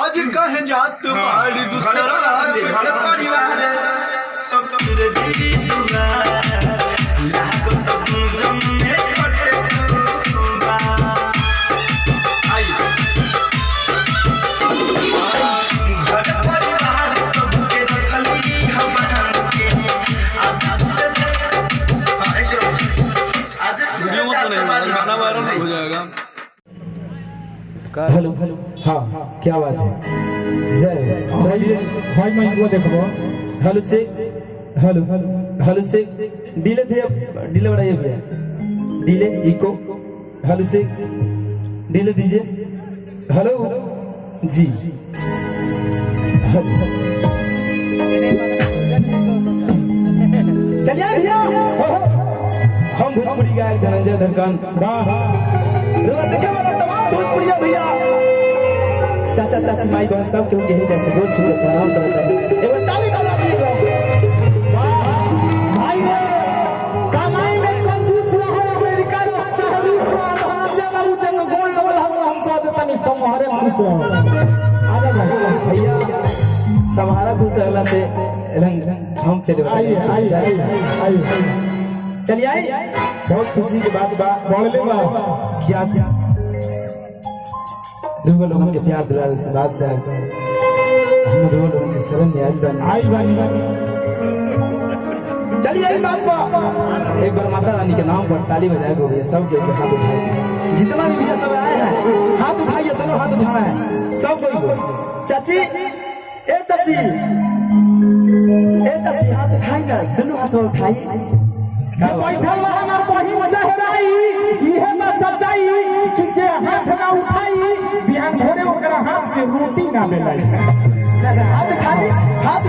आज कहे जात बाड़ी दूसरा घर परिवार सब जी सुना लागो सब जम्मे खटे बा आई घर परिवार सब के रखली हम के आज वीडियो मत बनाइए गाना वायरल हो जाएगा। हेलो हाँ क्या बात है जय भाई मैं वो देखो hello check hello hello check delay थे डिले बढ़ाइए भैया delay echo hello check delay दीजिए हेलो जी चलिए भैया हम भोजपुरी गायक धनंजय धनकान देखे वाला तमाम भोजपुरिया भैया चाचा चाची माई बहन सब केहू के कैसे गोल छू के प्रणाम करते हैं एक बार ताली बजा दीजिएगा। भाई ने कमाई में कंजूस रहा अमेरिका रो चाहबी जगह जन गोल्ड वाला हम को देता नहीं समहारे खुश रहो आजा भैया समहारा खुश रहला से रंग हम चले आइए चलिए आइए बहुत खुशी की बात बा बोले बा क्या रुगल लोगों के प्यार दुलार से बात से हम रुगल लोगों के शरण में आई बानी चलिए एक बात बा एक बार माता रानी के नाम पर ताली बजाए हो भैया सब के हाथ उठाए जितना भी भैया सब आए हैं हाथ उठाइए दोनों हाथ उठाना है सब कोई चाची ए चाची हाथ उठाई ना दोनों हाथ उठाइए बैठल हमार बहिन चहराई इहे ना सच्चाई कि जे हाथ ना उठाई बिहान भोरे ओकरा हाथ से रोटी ना मिलाई हाथ खाली हाथ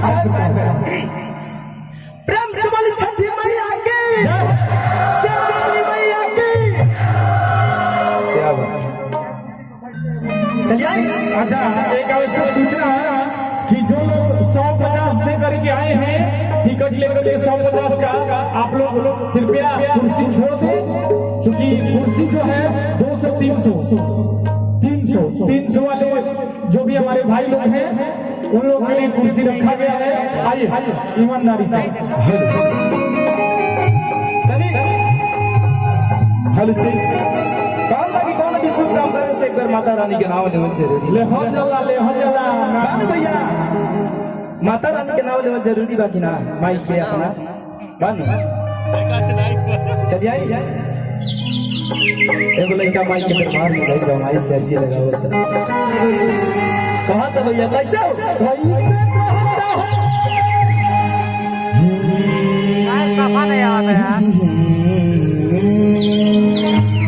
प्रेम से बोली छठी मैया की सरस्वती मैया की क्या बात चलिए अच्छा एक आवश्यक सूचना कि जो लोग 150 दे करके आए हैं टिकट लेकर के 150 का आप लोग कृपया कुर्सी छोड़ दें क्योंकि कुर्सी जो है 200 300 वाले जो भी हमारे भाई लोग हैं उन लोगों के लिए कुर्सी रखा गया है। आइए ईमानदारी से चलिए हेलो से कौन लगी कौन भी शुभ काम करे से एक बार माता रानी के नाम लेवल जरूरी ले हो जला भैया माता रानी के नाम लेवल जरूरी बाकी ना माई के अपना बन चलिए आइए एगो लड़का माई के दरबार में गई रहा माई से अर्जी लगाओ कहाँ से भैया कैसे हो नहीं आता यार